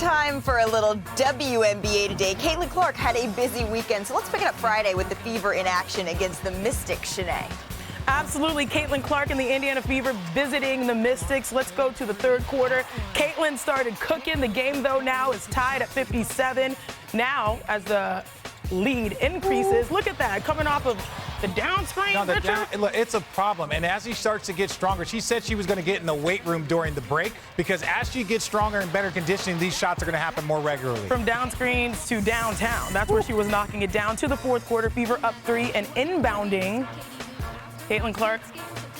time for a little WNBA today. Caitlin Clark had a busy weekend, so let's pick it up Friday with the Fever in action against the Mystics. Chiney. Absolutely. Caitlin Clark and the Indiana Fever visiting the Mystics. Let's go to the third quarter. Caitlin started cooking. The game, though, now is tied at 57. Now, as the lead increases, look at that, coming off of the down screen. No, it's a problem. And as he starts to get stronger, she said she was going to get in the weight room during the break because as she gets stronger and better conditioning, these shots are going to happen more regularly. From down screens to downtown. That's where she was knocking it down. To the fourth quarter, Fever up 3 and inbounding. Caitlin Clark,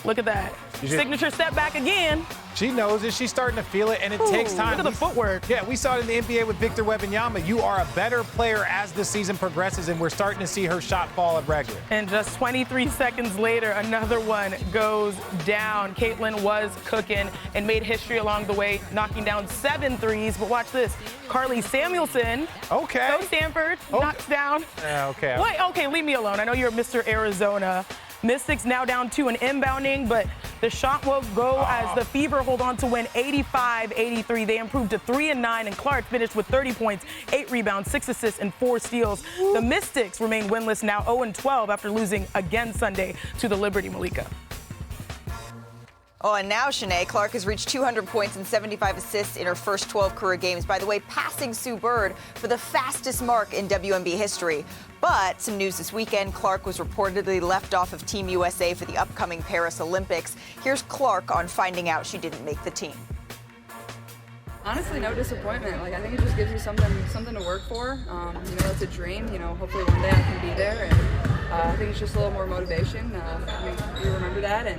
look at that. Signature step back again. She knows it. She's starting to feel it, and it takes time. Look at the footwork. Yeah, we saw it in the NBA with Victor Wembanyama. You are a better player as the season progresses, and we're starting to see her shot fall at regular. And just 23 seconds later, another one goes down. Caitlin was cooking and made history along the way, knocking down 7 threes. But watch this. Carly Samuelson. Okay. Go Stanford. Knocks down. Okay. Wait, okay, leave me alone. I know you're Mr. Arizona. Mystics now down 2 and inbounding, but the shot will go as the Fever hold on to win 85-83. They improved to 3-9, and Clark finished with 30 points, 8 rebounds, 6 assists, and 4 steals. The Mystics remain winless now 0-12 after losing again Sunday to the Liberty, Malika. Oh, and now, Chiney, Clark has reached 200 points and 75 assists in her first 12 career games. By the way, passing Sue Bird for the fastest mark in WNBA history. But some news this weekend, Clark was reportedly left off of Team USA for the upcoming Paris Olympics. Here's Clark on finding out she didn't make the team. Honestly, no disappointment. I think it just gives you something to work for. It's a dream. Hopefully one day I can be there. And I think it's just a little more motivation. You remember that. And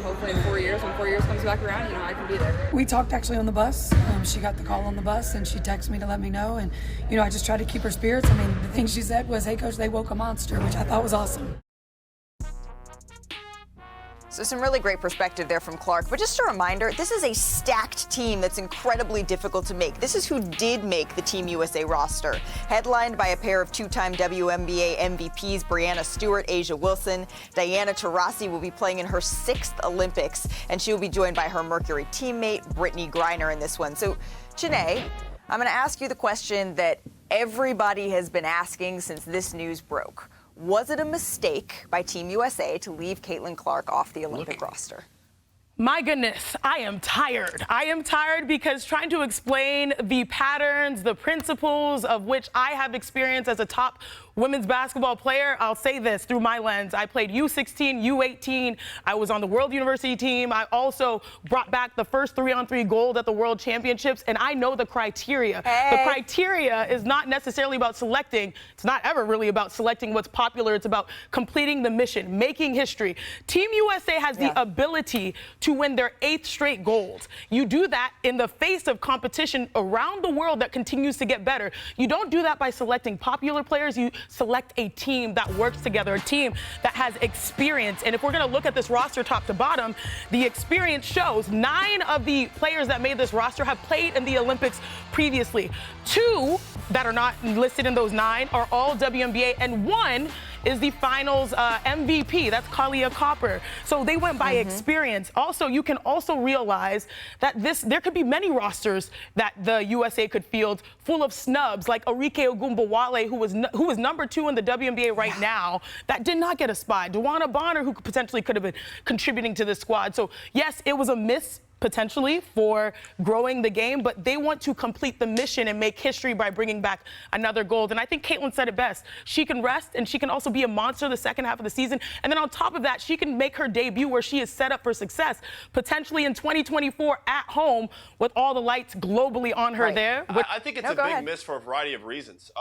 hopefully in 4 years, when 4 years comes back around, I can be there. We talked actually on the bus. She got the call on the bus, and she texted me to let me know. And, I just tried to keep her spirits. The thing she said was, "Hey, Coach, they woke a monster," which I thought was awesome. So some really great perspective there from Clark. But just a reminder, this is a stacked team that's incredibly difficult to make. This is who did make the Team USA roster. Headlined by a pair of 2-time WNBA MVPs, Breanna Stewart, A'ja Wilson. Diana Taurasi will be playing in her 6th Olympics, and she will be joined by her Mercury teammate, Brittany Griner, in this one. So, Chiney, I'm going to ask you the question that everybody has been asking since this news broke. Was it a mistake by Team USA to leave Caitlin Clark off the Olympic roster? My goodness, I am tired. I am tired because trying to explain the patterns, the principles of which I have experienced as a top women's basketball player, I'll say this through my lens. I played U16, U18. I was on the World University team. I also brought back the first 3-on-3 gold at the World Championships, and I know the criteria. The criteria is not necessarily about selecting. It's not ever really about selecting what's popular. It's about completing the mission, making history. Team USA has the ability to win their 8th straight gold. You do that in the face of competition around the world that continues to get better. You don't do that by selecting popular players. You select a team that works together, a team that has experience. And if we're going to look at this roster top to bottom, the experience shows 9 of the players that made this roster have played in the Olympics previously. 2 that are not listed in those 9 are all WNBA, and 1 is the finals MVP. That's Kalia Copper. So they went by experience. Also, you can also realize that there could be many rosters that the USA could field full of snubs, like Arike Ogunbowale, who is number 2 in the WNBA right now, that did not get a spot. Dewana Bonner, who potentially could have been contributing to this squad. So yes, it was a miss potentially for growing the game, but they want to complete the mission and make history by bringing back another gold. And I think Caitlin said it best. She can rest, and she can also be a monster the second half of the season. And then on top of that, she can make her debut where she is set up for success, potentially in 2024 at home with all the lights globally on her there. I think it's a big miss for a variety of reasons.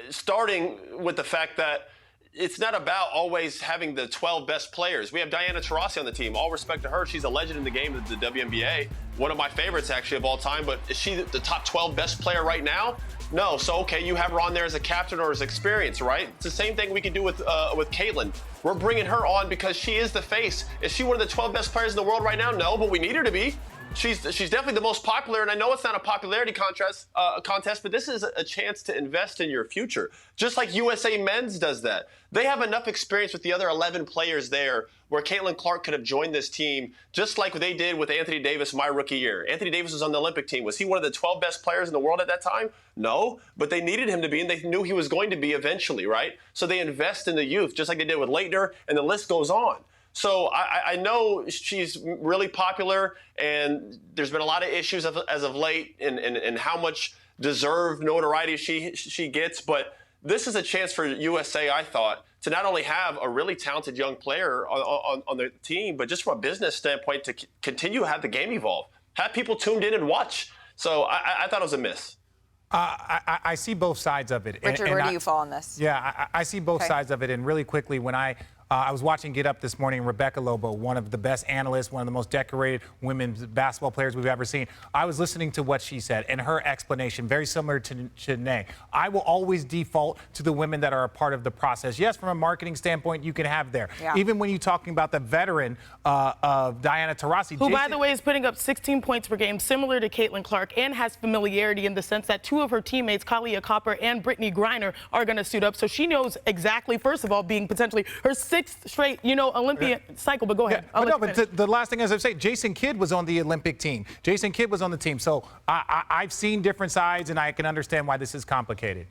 Starting with the fact that it's not about always having the 12 best players. We have Diana Taurasi on the team. All respect to her. She's a legend in the game of the WNBA. One of my favorites, actually, of all time. But is she the top 12 best player right now? No. So, okay, you have her on there as a captain or as experience, right? It's the same thing we can do with Caitlin. We're bringing her on because she is the face. Is she one of the 12 best players in the world right now? No, but we need her to be. she's definitely the most popular, and I know it's not a popularity contest, but this is a chance to invest in your future, just like USA Men's does that. They have enough experience with the other 11 players there where Caitlin Clark could have joined this team, just like they did with Anthony Davis my rookie year. Anthony Davis was on the Olympic team. Was he one of the 12 best players in the world at that time? No, but they needed him to be, and they knew he was going to be eventually, right? So they invest in the youth, just like they did with Leitner, and the list goes on. So I know she's really popular, and there's been a lot of issues as of late in how much deserved notoriety she gets. But this is a chance for USA, I thought, to not only have a really talented young player on their team, but just from a business standpoint, to continue to have the game evolve, have people tuned in and watch. So I thought it was a miss. I see both sides of it. Richard, where do you fall on this? Yeah, I see both sides of it. And really quickly, when I was watching Get Up this morning, Rebecca Lobo, one of the best analysts, one of the most decorated women's basketball players we've ever seen. I was listening to what she said, and her explanation, very similar to Chiney. I will always default to the women that are a part of the process. Yes, from a marketing standpoint, you can have there. Yeah. Even when you're talking about the veteran of Diana Taurasi. Who, by the way, is putting up 16 points per game, similar to Caitlin Clark, and has familiarity in the sense that two of her teammates, Kalia Copper and Brittany Griner, are going to suit up. So she knows exactly, first of all, being potentially her 6th straight, Olympian cycle. But go ahead. But the last thing, as I say, Jason Kidd was on the Olympic team. Jason Kidd was on the team. So I've seen different sides, and I can understand why this is complicated.